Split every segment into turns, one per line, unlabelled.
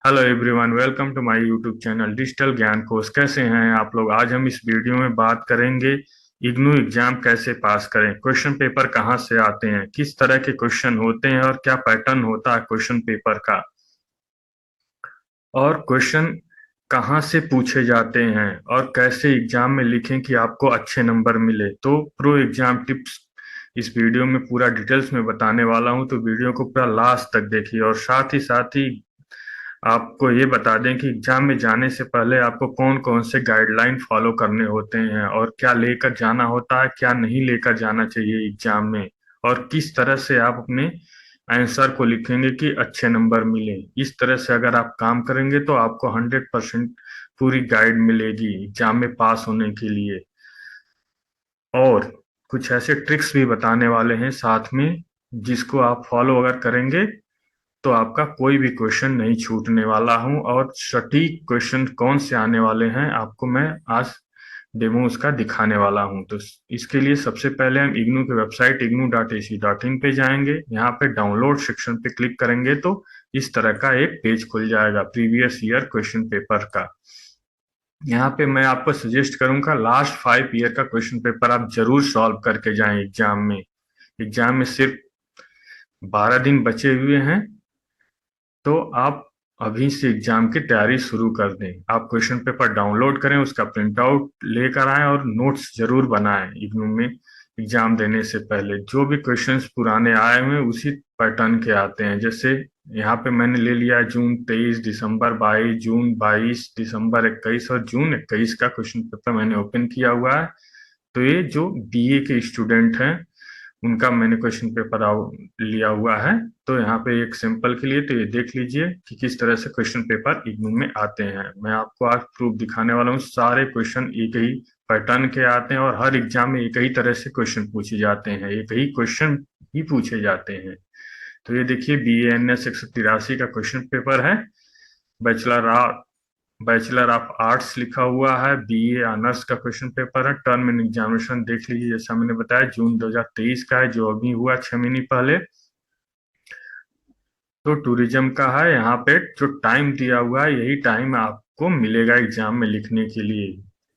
Hello everyone, welcome to my YouTube channel digital Gyan Kosh. कैसे हैं आप लोग? आज हम इस वीडियो में बात करेंगे इग्नू एग्जाम कैसे पास करें, क्वेश्चन पेपर कहाँ से आते हैं, किस तरह के क्वेश्चन होते हैं और क्या पैटर्न होता है क्वेश्चन पेपर का, और क्वेश्चन कहाँ से पूछे जाते हैं और कैसे एग्जाम में लिखें कि आपको अच्छे नंबर मिले। तो प्रो एग्जाम टिप्स इस वीडियो में पूरा डिटेल्स में बताने वाला हूं, तो वीडियो को पूरा लास्ट तक देखिए। और साथ ही आपको ये बता दें कि एग्जाम में जाने से पहले आपको कौन कौन से गाइडलाइन फॉलो करने होते हैं और क्या लेकर जाना होता है, क्या नहीं लेकर जाना चाहिए एग्जाम में, और किस तरह से आप अपने आंसर को लिखेंगे कि अच्छे नंबर मिले। इस तरह से अगर आप काम करेंगे तो आपको 100% पूरी गाइड मिलेगी एग्जाम में पास होने के लिए। और कुछ ऐसे ट्रिक्स भी बताने वाले हैं साथ में, जिसको आप फॉलो अगर करेंगे तो आपका कोई भी क्वेश्चन नहीं छूटने वाला हूं। और सटीक क्वेश्चन कौन से आने वाले हैं आपको मैं आज डेमो उसका दिखाने वाला हूं। तो इसके लिए सबसे पहले हम इग्नू की वेबसाइट ignu.ac.in पे जाएंगे। यहाँ पे डाउनलोड सेक्शन पे क्लिक करेंगे तो इस तरह का एक पेज खुल जाएगा प्रीवियस ईयर क्वेश्चन पेपर का। यहाँ पे मैं आपको सजेस्ट करूंगा लास्ट 5 ईयर का क्वेश्चन पेपर आप जरूर सॉल्व करके जाएं एग्जाम में। एग्जाम में सिर्फ 12 दिन बचे हुए हैं, तो आप अभी से एग्जाम की तैयारी शुरू कर दें। आप क्वेश्चन पेपर डाउनलोड करें, उसका प्रिंट आउट लेकर आएं और नोट्स जरूर बनाएं। इग्नू में एग्जाम देने से पहले जो भी क्वेश्चंस पुराने आए हुए हैं उसी पैटर्न के आते हैं। जैसे यहाँ पे मैंने ले लिया है जून 23, दिसंबर 22, जून 22, दिसंबर 21 और जून 21 का क्वेश्चन पेपर मैंने ओपन किया हुआ है। तो ये जो बीए के स्टूडेंट हैं उनका मैंने क्वेश्चन पेपर लिया हुआ है। तो यहाँ पे एक सैंपल के लिए तो ये देख लीजिए कि किस तरह से क्वेश्चन पेपर इग्नू में आते हैं। मैं आपको आज प्रूफ दिखाने वाला हूँ। सारे क्वेश्चन एक ही पैटर्न के आते हैं और हर एग्जाम में एक ही तरह से क्वेश्चन पूछे जाते हैं, एक ही क्वेश्चन ही पूछे जाते हैं। तो ये देखिए BANS 183 का क्वेश्चन पेपर है। बैचलर बैचलर ऑफ आर्ट्स लिखा हुआ है। BA ऑनर्स का क्वेश्चन पेपर है। टर्म एंड एग्जामिनेशन देख लीजिए, जैसा मैंने बताया जून 2023 का है, जो अभी हुआ 6 महीने पहले। तो टूरिज्म का है। यहाँ पे जो टाइम दिया हुआ है यही टाइम आपको मिलेगा एग्जाम में लिखने के लिए।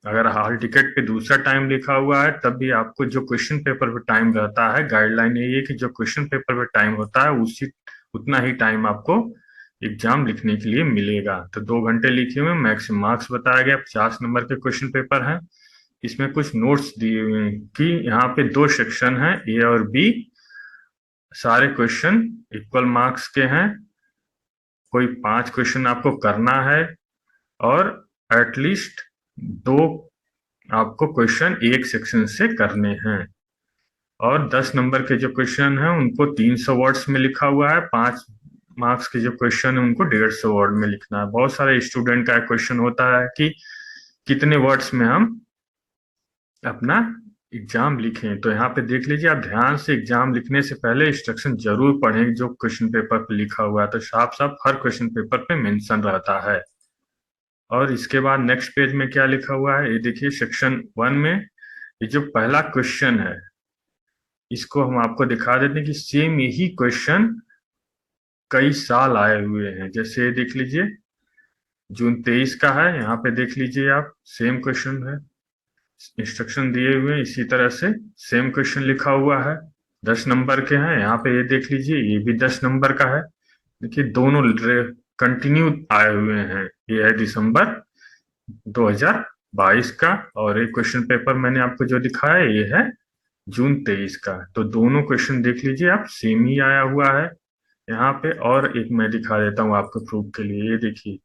अगर हॉल टिकट पे दूसरा टाइम लिखा हुआ है तब भी आपको जो क्वेश्चन पेपर पे टाइम रहता है, गाइडलाइन यही है कि जो क्वेश्चन पेपर पे टाइम होता है उसी उतना ही टाइम आपको एग्जाम लिखने के लिए मिलेगा। तो 2 घंटे लिखे हुए, मैक्सिमम मार्क्स बताया गया 50 नंबर के क्वेश्चन पेपर है। इसमें कुछ नोट्स दिए हुए हैं कि यहाँ पे 2 सेक्शन है, ए और बी। सारे क्वेश्चन इक्वल मार्क्स के हैं। कोई 5 क्वेश्चन आपको करना है और एटलीस्ट 2 आपको क्वेश्चन एक सेक्शन से करने हैं। और 10 नंबर के जो क्वेश्चन हैं उनको 300 वर्ड्स में लिखा हुआ है। 5 मार्क्स के जो क्वेश्चन है उनको 150 वर्ड में लिखना है। बहुत सारे स्टूडेंट का क्वेश्चन होता है कि कितने वर्ड्स में हम अपना एग्जाम लिखें। तो यहाँ पे देख लीजिए, आप ध्यान से एग्जाम लिखने से पहले इंस्ट्रक्शन जरूर पढ़ें जो क्वेश्चन पेपर पे लिखा हुआ है। तो साफ साफ हर क्वेश्चन पेपर पे मेंशन रहता है। और इसके बाद नेक्स्ट पेज में क्या लिखा हुआ है ये देखिए, सेक्शन 1 में ये जो पहला क्वेश्चन है इसको हम आपको दिखा देते हैं कि सेम यही क्वेश्चन कई साल आए हुए हैं। जैसे ये देख लीजिए जून 23 का है, यहाँ पे देख लीजिए आप सेम क्वेश्चन है, इंस्ट्रक्शन दिए हुए हैं इसी तरह से, सेम क्वेश्चन लिखा हुआ है, 10 नंबर के हैं। यहाँ पे ये देख लीजिए ये भी 10 नंबर का है। देखिए दोनों कंटिन्यू आए हुए हैं। ये है दिसंबर 2022 का, और एक क्वेश्चन पेपर मैंने आपको जो दिखाया ये है जून 23 का। तो दोनों क्वेश्चन देख लीजिए आप, सेम ही आया हुआ है यहाँ पे। और एक मैं दिखा देता हूँ आपको प्रूफ के लिए। ये देखिए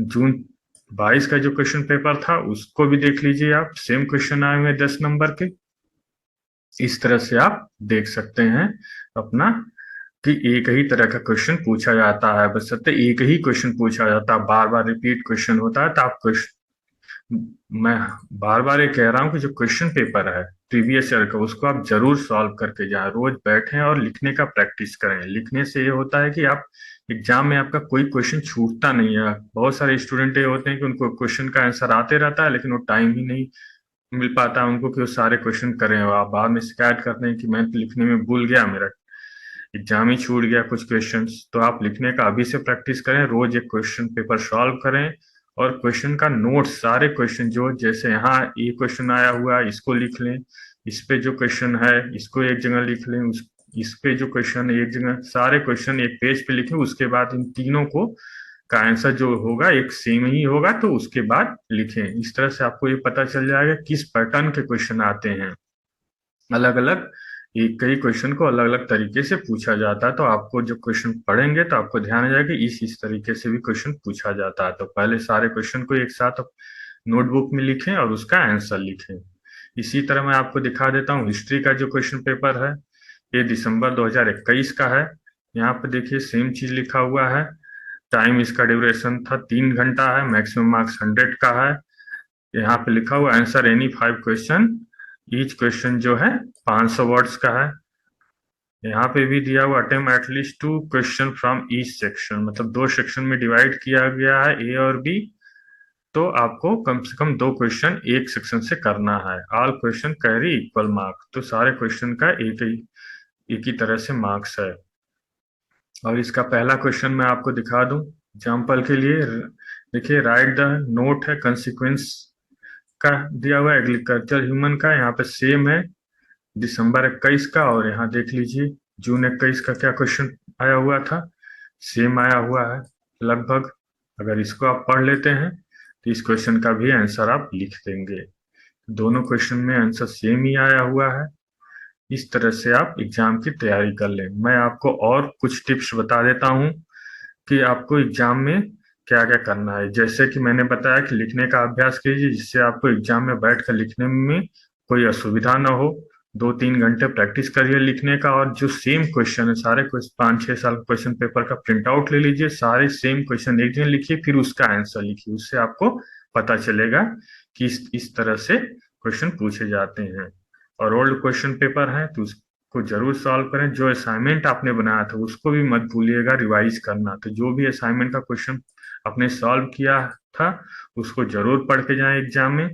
जून 22 का जो क्वेश्चन पेपर था उसको भी देख लीजिए आप, सेम क्वेश्चन आए हुए 10 नंबर के। इस तरह से आप देख सकते हैं अपना कि एक ही तरह का क्वेश्चन पूछा जाता है, बस सत्य एक ही क्वेश्चन पूछा जाता है, बार बार रिपीट क्वेश्चन होता है। तो आप क्वेश्चन, मैं बार बार ये कह रहा हूँ कि जो क्वेश्चन पेपर है प्रीवियस ईयर का उसको आप जरूर सॉल्व करके जाएं। रोज बैठें और लिखने का प्रैक्टिस करें। लिखने से ये होता है कि आप एग्जाम में आपका कोई क्वेश्चन छूटता नहीं है। बहुत सारे स्टूडेंट ये होते हैं कि उनको क्वेश्चन का आंसर आते रहता है लेकिन वो टाइम ही नहीं मिल पाता उनको कि वो सारे क्वेश्चन करें, और आप बाद में शिकायत करते हैं कि मैं तो लिखने में भूल गया, मेरा एग्जाम ही छूट गया कुछ क्वेश्चंस, तो आप लिखने का अभी से प्रैक्टिस करें, रोज एक क्वेश्चन पेपर सॉल्व करें और क्वेश्चन का नोट, सारे क्वेश्चन जो जैसे यहाँ ये क्वेश्चन आया हुआ है इसको लिख लें, इस पे जो क्वेश्चन है इसको एक जगह लिख लें, उस इस पे जो क्वेश्चन है एक जगह, सारे क्वेश्चन एक पेज पे लिखें। उसके बाद इन तीनों को का आंसर जो होगा एक सेम ही होगा, तो उसके बाद लिखें। इस तरह से आपको ये पता चल जाएगा किस पैटर्न के क्वेश्चन आते हैं। अलग अलग एक कई क्वेश्चन को अलग अलग तरीके से पूछा जाता है, तो आपको जब क्वेश्चन पढ़ेंगे तो आपको ध्यान आ जाएगा कि इस तरीके से भी क्वेश्चन पूछा जाता है। तो पहले सारे क्वेश्चन को एक साथ नोटबुक में लिखें और उसका आंसर लिखें। इसी तरह मैं आपको दिखा देता हूँ हिस्ट्री का जो क्वेश्चन पेपर है, ये दिसंबर 2021 का है। यहाँ पे देखिए सेम चीज लिखा हुआ है। टाइम इसका ड्यूरेशन था 3 घंटा है, मैक्सिमम मार्क्स 100 का है। यहाँ पे लिखा हुआ answer any 5 question, each question जो है 500 वर्ड्स का है। यहाँ पे भी दिया हुआ attempt at least 2 question from each section, मतलब 2 सेक्शन में डिवाइड किया गया है, ए और बी। तो आपको कम से कम 2 क्वेश्चन एक सेक्शन से करना है। All question carry equal marks, तो सारे क्वेश्चन का एक ही तरह से मार्क्स है। और इसका पहला क्वेश्चन मैं आपको दिखा दूं एग्जाम्पल के लिए। देखिए राइट द नोट है कंसिक्वेंस का दिया हुआ, एग्रीकल्चर ह्यूमन का यहाँ पे सेम है दिसंबर 21 का। और यहाँ देख लीजिए जून 21 का क्या क्वेश्चन आया हुआ था, सेम आया हुआ है लगभग। अगर इसको आप पढ़ लेते हैं तो इस क्वेश्चन का भी आंसर आप लिख देंगे। दोनों क्वेश्चन में आंसर सेम ही आया हुआ है। इस तरह से आप एग्जाम की तैयारी कर लें। मैं आपको और कुछ टिप्स बता देता हूँ कि आपको एग्जाम में क्या क्या करना है। जैसे कि मैंने बताया कि लिखने का अभ्यास कीजिए, जिससे आपको एग्जाम में बैठकर लिखने में कोई असुविधा ना हो। 2-3 घंटे प्रैक्टिस करिए लिखने का, और जो सेम क्वेश्चन है सारे 5-6 साल क्वेश्चन पेपर का प्रिंट आउट ले लीजिए, सारे सेम क्वेश्चन एक दिन लिखिए, फिर उसका आंसर लिखिए। उससे आपको पता चलेगा कि इस तरह से क्वेश्चन पूछे जाते हैं। और ओल्ड क्वेश्चन पेपर है तो को जरूर सॉल्व करें। जो असाइनमेंट आपने बनाया था उसको भी मत भूलिएगा रिवाइज करना। तो जो भी असाइनमेंट का क्वेश्चन आपने सॉल्व किया था उसको जरूर पढ़ के जाएं एग्जाम में।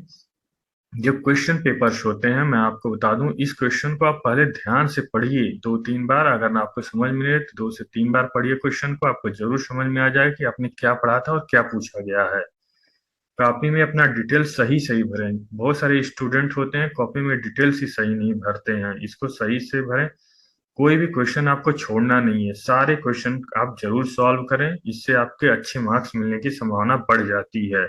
जब क्वेश्चन पेपर्स होते हैं, मैं आपको बता दूं, इस क्वेश्चन को आप पहले ध्यान से पढ़िए 2-3 बार। अगर आपको समझ में नहीं तो 2 से 3 बार पढ़िए क्वेश्चन को, आपको जरूर समझ में आ जाए कि आपने क्या पढ़ा था और क्या पूछा गया है। कॉपी में अपना डिटेल सही सही भरें। बहुत सारे स्टूडेंट होते हैं कॉपी में डिटेल्स ही सही नहीं भरते हैं, इसको सही से भरें। कोई भी क्वेश्चन आपको छोड़ना नहीं है, सारे क्वेश्चन आप जरूर सॉल्व करें। इससे आपके अच्छे मार्क्स मिलने की संभावना बढ़ जाती है।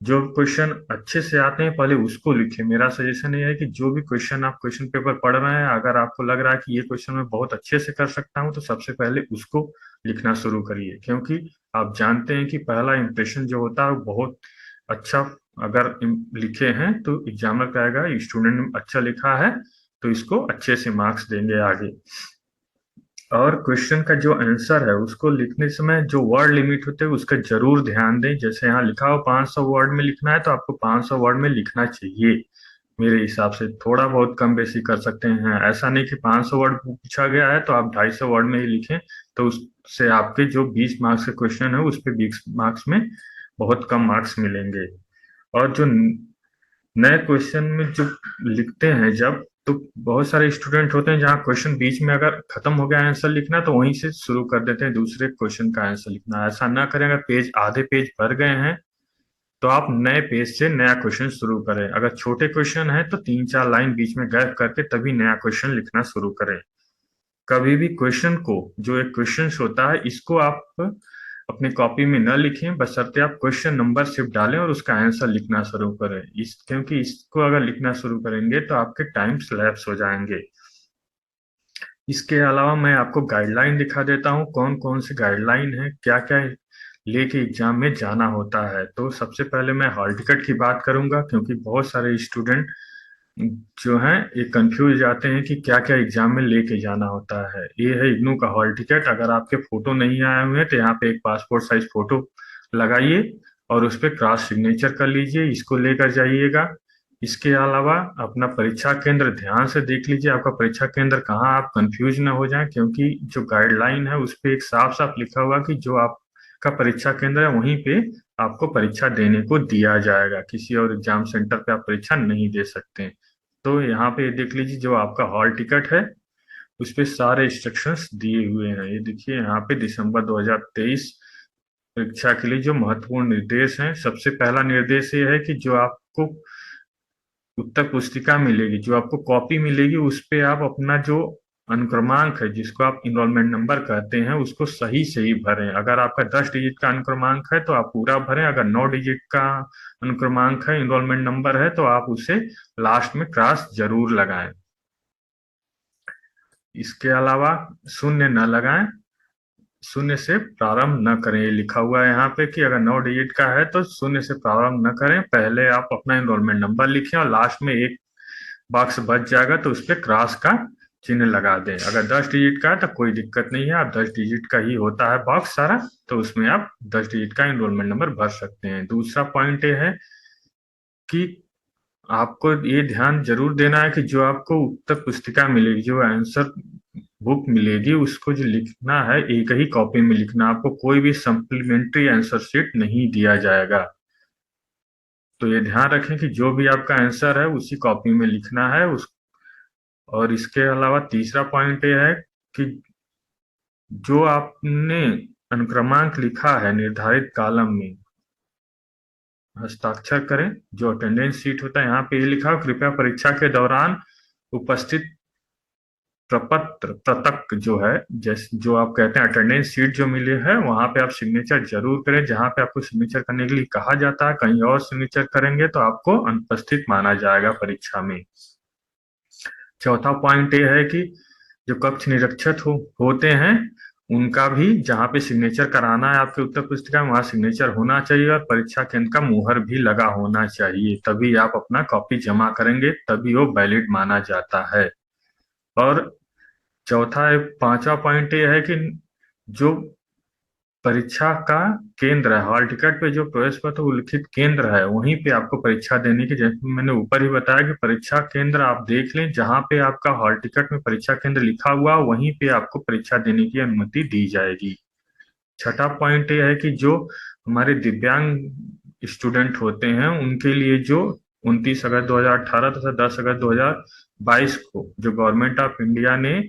जो क्वेश्चन अच्छे से आते हैं पहले उसको लिखें। मेरा सजेशन ये है कि जो भी क्वेश्चन आप क्वेश्चन पेपर पढ़ रहे हैं, अगर आपको लग रहा है कि ये क्वेश्चन मैं बहुत अच्छे से कर सकता हूं, तो सबसे पहले उसको लिखना शुरू करिए। क्योंकि आप जानते हैं कि पहला इंप्रेशन जो होता है वो बहुत अच्छा, अगर लिखे हैं तो एग्जामिनर कहेगा स्टूडेंट ने अच्छा लिखा है, तो इसको अच्छे से मार्क्स देंगे आगे। और क्वेश्चन का जो आंसर है उसको लिखने समय जो वर्ड लिमिट होते हैं उसका जरूर ध्यान दें। जैसे यहाँ लिखा हो 500 वर्ड में लिखना है, तो आपको 500 वर्ड में लिखना चाहिए। मेरे हिसाब से थोड़ा बहुत कम बेसी कर सकते हैं, ऐसा नहीं कि 500 वर्ड पूछा गया है तो आप 250 वर्ड में ही लिखें, तो उससे आपके जो 20 मार्क्स के क्वेश्चन है उस पे 20 मार्क्स में बहुत कम मार्क्स मिलेंगे। और जो नए क्वेश्चन में जो लिखते हैं जब, तो बहुत सारे स्टूडेंट होते हैं जहाँ क्वेश्चन बीच में अगर खत्म हो गया आंसर लिखना तो वहीं से शुरू कर देते हैं दूसरे क्वेश्चन का आंसर लिखना। ऐसा ना करें। अगर पेज आधे पेज भर गए हैं तो आप नए पेज से नया क्वेश्चन शुरू करें। अगर छोटे क्वेश्चन है तो 3-4 लाइन बीच में गैप करके तभी नया क्वेश्चन लिखना शुरू करें। कभी भी क्वेश्चन को, जो एक क्वेश्चन होता है, इसको आप अपनी कॉपी में न लिखें, बशर्ते आप क्वेश्चन नंबर सिर्फ डालें और उसका आंसर लिखना शुरू करें। क्योंकि इसको अगर लिखना शुरू करेंगे तो आपके टाइम लैप्स हो जाएंगे। इसके अलावा मैं आपको गाइडलाइन दिखा देता हूँ, कौन कौन सी गाइडलाइन है, क्या क्या लेके एग्जाम में जाना होता है। तो सबसे पहले मैं हॉल टिकट की बात करूंगा, क्योंकि बहुत सारे स्टूडेंट जो हैं ये कंफ्यूज जाते हैं कि क्या क्या एग्जाम में लेके जाना होता है। ये है इग्नू का हॉल टिकट। अगर आपके फोटो नहीं आए हुए हैं तो यहाँ पे एक पासपोर्ट साइज फोटो लगाइए और उस पर क्रॉस सिग्नेचर कर लीजिए, इसको लेकर जाइएगा। इसके अलावा अपना परीक्षा केंद्र ध्यान से देख लीजिए, आपका परीक्षा केंद्र कहाँ, आप कंफ्यूज ना हो जाएं। क्योंकि जो गाइडलाइन है उस पर एक साफ साफ लिखा हुआ कि जो आपका परीक्षा केंद्र है वहीं पे आपको परीक्षा देने को दिया जाएगा, किसी और एग्जाम सेंटर पे आप परीक्षा नहीं दे सकते। तो यहाँ पे देख लीजिए जो आपका हॉल टिकट है उस पे सारे इंस्ट्रक्शंस दिए हुए हैं। ये देखिए यहाँ पे दिसंबर 2023 परीक्षा के लिए जो महत्वपूर्ण निर्देश हैं, सबसे पहला निर्देश ये है कि जो आपको उत्तर पुस्तिका मिलेगी, जो आपको कॉपी मिलेगी, उस पे आप अपना जो अनुक्रमांक है, जिसको आप इनरोलमेंट नंबर कहते हैं, उसको सही सही भरें। अगर आपका 10 डिजिट का अनुक्रमांक है तो आप पूरा भरें। अगर 9 डिजिट का अनुक्रमांक है, इनरोलमेंट नंबर है, तो आप उसे लास्ट में क्रॉस जरूर लगाएं। इसके अलावा शून्य न लगाएं, शून्य से प्रारंभ न करें। ये लिखा हुआ है यहाँ पे कि अगर 9 डिजिट का है तो शून्य से प्रारंभ न करें। पहले आप अपना इनरोलमेंट नंबर लिखें और लास्ट में एक बॉक्स बच जाएगा तो उस पर क्रॉस का चिन्ह लगा दें। अगर 10 डिजिट का है तो कोई दिक्कत नहीं है, आप 10 डिजिट का ही होता है बॉक्स सारा, तो उसमें आप 10 डिजिट का इनरोलमेंट नंबर भर सकते हैं। दूसरा पॉइंट ये है कि आपको ये ध्यान जरूर देना है कि जो आपको उत्तर पुस्तिका मिलेगी, जो आंसर बुक मिलेगी, उसको जो लिखना है एक ही कॉपी में लिखना। आपको कोई भी सप्लीमेंट्री आंसर शीट नहीं दिया जाएगा। तो ये ध्यान रखें कि जो भी आपका आंसर है उसी कॉपी में लिखना है उस। और इसके अलावा तीसरा पॉइंट ये है कि जो आपने अनुक्रमांक लिखा है निर्धारित कॉलम में, हस्ताक्षर करें। जो अटेंडेंस शीट होता है यहाँ पे ये लिखा हो, कृपया परीक्षा के दौरान उपस्थित प्रपत्र प्रतक जो है, जैसे जो आप कहते हैं अटेंडेंस शीट जो मिले है, वहां पे आप सिग्नेचर जरूर करें। जहां पे आपको सिग्नेचर करने के लिए कहा जाता है, कहीं और सिग्नेचर करेंगे तो आपको अनुपस्थित माना जाएगा परीक्षा में। चौथा पॉइंट ये है कि जो कक्ष निरीक्षक होते हैं, उनका भी जहाँ पे सिग्नेचर कराना है आपके उत्तर पुस्तिका में, वहां सिग्नेचर होना चाहिए और परीक्षा केंद्र का मुहर भी लगा होना चाहिए। तभी आप अपना कॉपी जमा करेंगे, तभी वो वैलिड माना जाता है। और पांचवा पॉइंट ये है कि जो परीक्षा का केंद्र है, हॉल टिकट पे जो प्रवेश पत्र उल्लिखित केंद्र है, वहीं पे आपको परीक्षा देने की, जैसे मैंने ऊपर ही बताया कि परीक्षा केंद्र आप देख लें, जहां पे आपका हॉल टिकट में परीक्षा केंद्र लिखा हुआ, वहीं पे आपको परीक्षा देने की अनुमति दी जाएगी। छठा पॉइंट ये है कि जो हमारे दिव्यांग स्टूडेंट होते हैं, उनके लिए जो 29 अगस्त 2018 तथा 10 अगस्त 2022 को जो गवर्नमेंट ऑफ इंडिया ने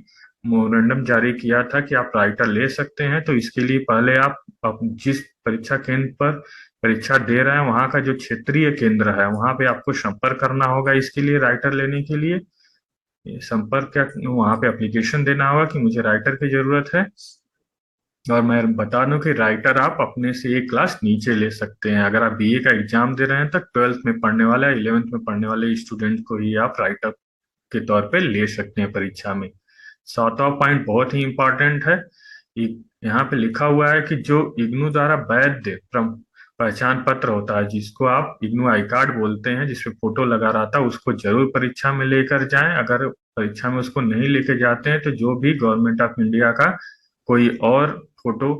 मोमेंडम जारी किया था कि आप राइटर ले सकते हैं, तो इसके लिए पहले आप जिस परीक्षा केंद्र पर परीक्षा दे रहे हैं, वहां का जो क्षेत्रीय केंद्र है, वहां पे आपको संपर्क करना होगा। इसके लिए राइटर लेने के लिए संपर्क वहां पे एप्लीकेशन देना होगा कि मुझे राइटर की जरूरत है। और मैं बता दूं कि राइटर आप अपने से एक क्लास नीचे ले सकते हैं। अगर आप बीए का एग्जाम दे रहे हैं तो 12th में पढ़ने वाला, 11th में पढ़ने वाले स्टूडेंट को ही आप राइटर के तौर पे ले सकते हैं परीक्षा में। सातवां पॉइंट बहुत ही इंपॉर्टेंट है। यहाँ पे लिखा हुआ है कि जो इग्नू द्वारा वैध पहचान पत्र होता है, जिसको आप इग्नू आई कार्ड बोलते हैं, जिसपे फोटो लगा रहता है, उसको जरूर परीक्षा में लेकर जाएं। अगर परीक्षा में उसको नहीं लेके जाते हैं तो जो भी गवर्नमेंट ऑफ इंडिया का कोई और फोटो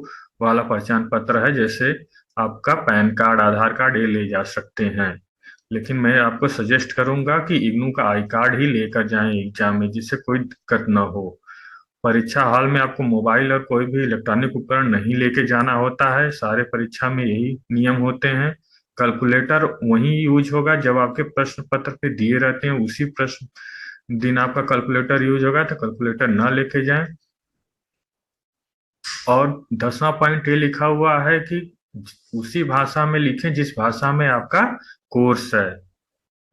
वाला पहचान पत्र है, जैसे आपका पैन कार्ड, आधार कार्ड, ये ले जा सकते हैं। लेकिन मैं आपको सजेस्ट करूंगा कि इग्नू का आई कार्ड ही लेकर जाएं एग्जाम में, जिससे कोई दिक्कत न हो। परीक्षा हॉल में आपको मोबाइल और कोई भी इलेक्ट्रॉनिक उपकरण नहीं लेके जाना होता है। सारे परीक्षा में यही नियम होते हैं। कैलकुलेटर वही यूज होगा जब आपके प्रश्न पत्र पे दिए रहते हैं, उसी प्रश्न दिन आपका कैलकुलेटर यूज होगा, तो कैलकुलेटर ना लेके जाएं। और 10वां पॉइंट ये लिखा हुआ है कि उसी भाषा में लिखें जिस भाषा में आपका कोर्स है।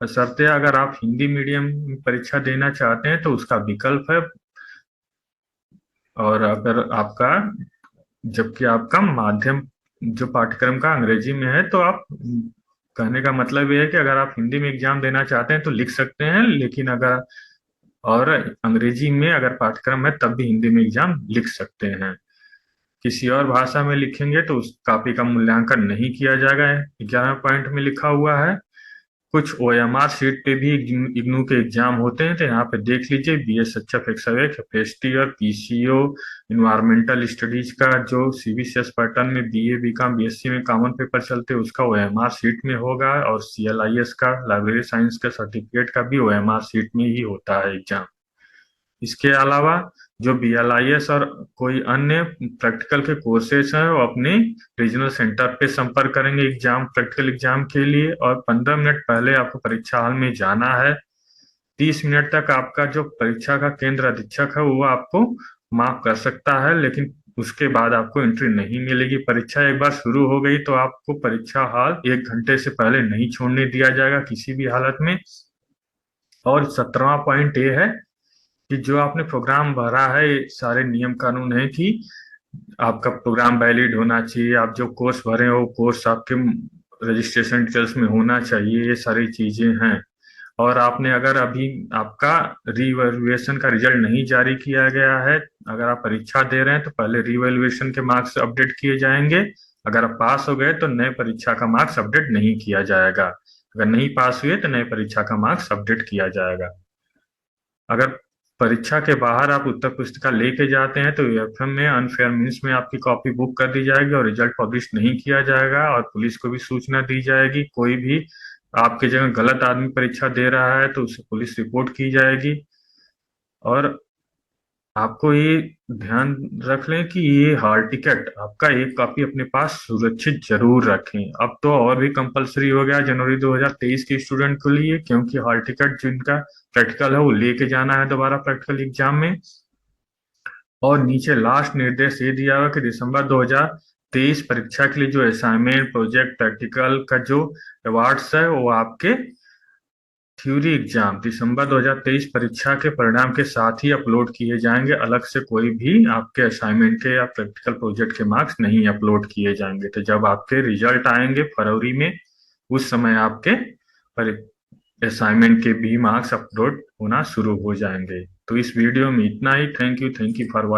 बशर्ते अगर आप हिंदी मीडियम में परीक्षा देना चाहते हैं तो उसका विकल्प है। और अगर आपका, जबकि आपका माध्यम जो पाठ्यक्रम का अंग्रेजी में है, तो आप, कहने का मतलब ये है कि अगर आप हिंदी में एग्जाम देना चाहते हैं तो लिख सकते हैं, लेकिन अगर और अंग्रेजी में अगर पाठ्यक्रम है तब भी हिंदी में एग्जाम लिख सकते हैं। किसी और भाषा में लिखेंगे तो उस कॉपी का मूल्यांकन नहीं किया जाएगा। 11 पॉइंट में लिखा हुआ है कुछ ओएमआर सीट पे भी इग्नू के एग्जाम होते हैं, तो यहाँ पे देख लीजिए। बीएसएचएफ 101, एफएसटी और पीसीओ इन्वायरमेंटल स्टडीज का जो सीबीसीएस पैटर्न में बीए, बीकॉम, बीएससी में कॉमन पेपर चलते हैं, उसका ओएमआर सीट में होगा। और सीएलआईएस का, लाइब्रेरी साइंस का सर्टिफिकेट का भी ओएमआर सीट में ही होता है एग्जाम। इसके अलावा जो बीएलआईएस और कोई अन्य प्रैक्टिकल के कोर्सेज हैं, वो अपने रीजनल सेंटर पे संपर्क करेंगे एग्जाम, प्रैक्टिकल एग्जाम के लिए। और 15 मिनट पहले आपको परीक्षा हॉल में जाना है। 30 मिनट तक आपका जो परीक्षा का केंद्र अधीक्षक है वो आपको माफ कर सकता है, लेकिन उसके बाद आपको एंट्री नहीं मिलेगी। परीक्षा एक बार शुरू हो गई तो आपको परीक्षा हॉल 1 घंटे से पहले नहीं छोड़ने दिया जाएगा किसी भी हालत में। और 17वां पॉइंट ये है कि जो आपने प्रोग्राम भरा है, ये सारे नियम कानून है कि आपका प्रोग्राम वैलिड होना चाहिए, आप जो कोर्स भरे हो कोर्स आपके रजिस्ट्रेशन डिटेल्स में होना चाहिए, ये सारी चीजें हैं। और आपने अगर अभी आपका रीवैल्यूएशन का रिजल्ट नहीं जारी किया गया है, अगर आप परीक्षा दे रहे हैं तो पहले रीवैल्यूएशन के मार्क्स अपडेट किए जाएंगे। अगर आप पास हो गए तो नए परीक्षा का मार्क्स अपडेट नहीं किया जाएगा। अगर नहीं पास हुए तो नए परीक्षा का मार्क्स अपडेट किया जाएगा। अगर परीक्षा के बाहर आप उत्तर पुस्तिका लेके जाते हैं तो यूएफएम में अनफेयर मीन्स में आपकी कॉपी बुक कर दी जाएगी और रिजल्ट पब्लिश नहीं किया जाएगा, और पुलिस को भी सूचना दी जाएगी। कोई भी आपकी जगह गलत आदमी परीक्षा दे रहा है तो उसे पुलिस रिपोर्ट की जाएगी। और आपको ये ध्यान रख लें कि ये हॉल टिकट आपका एक कॉपी अपने पास सुरक्षित जरूर रखें। अब तो और भी कंपलसरी हो गया जनवरी 2023 के स्टूडेंट के लिए, क्योंकि हॉल टिकट जिनका प्रैक्टिकल है वो लेके जाना है दोबारा प्रैक्टिकल एग्जाम में। और नीचे लास्ट निर्देश ये दिया हुआ कि दिसंबर 2023 परीक्षा के लिए जो असाइनमेंट प्रोजेक्ट प्रैक्टिकल का जो अवार्ड्स है वो आपके थ्योरी एग्जाम दिसंबर 2023 परीक्षा के परिणाम के साथ ही अपलोड किए जाएंगे। अलग से कोई भी आपके असाइनमेंट के या प्रैक्टिकल प्रोजेक्ट के मार्क्स नहीं अपलोड किए जाएंगे। तो जब आपके रिजल्ट आएंगे फरवरी में, उस समय आपके असाइनमेंट के भी मार्क्स अपलोड होना शुरू हो जाएंगे। तो इस वीडियो में इतना ही। Thank you for watching.